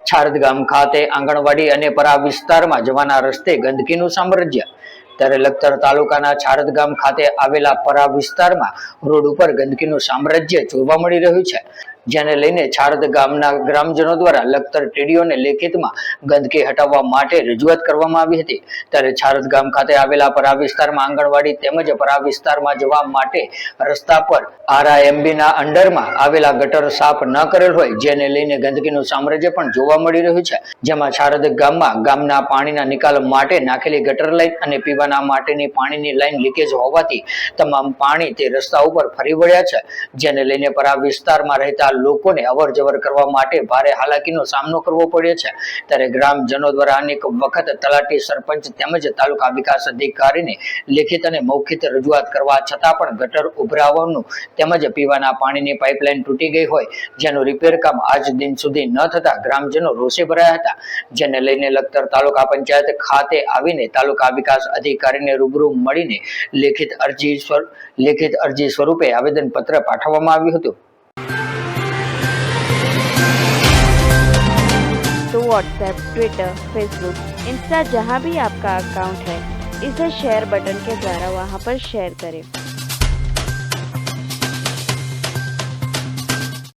છારદ ગામ ખાતે આંગણવાડી અને પરા વિસ્તારમાં જવાના રસ્તે ગંદકીનું સામ્રાજ્ય। ત્યારે લખતર તાલુકાના છારદ ગામ ખાતે આવેલા પરા વિસ્તારમાં રોડ ઉપર ગંદકીનું સામ્રાજ્ય જોવા મળી રહ્યું છે, જેને લઈને છારદ ગામના ગ્રામજનો દ્વારા લખતર ટીડીઓને લેખિતમાં ગંદકી હટાવવા માટે રજૂઆત કરવામાં આવી હતી। ત્યારે છારદ ગામ ખાતે આવેલા પરા વિસ્તારમાં આંગણવાડી તેમજ પરા વિસ્તારમાં જવા માટે રસ્તા પર RIMBના અંડરમાં આવેલા ગટર સાફ ન કરેલ હોય, જેને લઈને ગંદકીનું સામ્રાજ્ય પણ જોવા મળી રહ્યું છે। જેમાં છારદ ગામમાં ગામના પાણીના નિકાલ માટે નાખેલી ગટર લાઈન અને પીવાના માટેની પાણીની લાઈન લીકેજ હોવાથી તમામ પાણી તે રસ્તા ઉપર ફરી વળ્યા છે, જેને લઈને પરા વિસ્તારમાં રહેતા લોકોને અવર જવર કરવા માટે ભારે હાલાકીનો સામનો કરવો પડ્યો છે। ત્યારે ગ્રામજનો દ્વારા અનેક વખત તલાટી, સરપંચ તેમજ તાલુકા વિકાસ અધિકારીને લેખિત અને મૌખિક રજૂઆત કરવા છતાં પણ ગટર ઉભરાવાનું તેમજ પીવાના પાણીની પાઇપલાઇન તૂટી ગઈ હોય, જેનું રિપેર કામ આજ દિન સુધી ન થતા ગ્રામજનો રોષે ભરાયા હતા, જેને લઈને લખતર તાલુકા પંચાયત ખાતે આવીને તાલુકા વિકાસ અધિકારીને રૂબરૂ મળીને લેખિત અરજી સ્વરૂપે આવેદન પત્ર પાઠવવામાં આવ્યું હતું। तो व्हाट्सएप, ट्विटर, फेसबुक, इंस्टा जहाँ भी आपका अकाउंट है, इसे शेयर बटन के द्वारा वहाँ पर शेयर करें।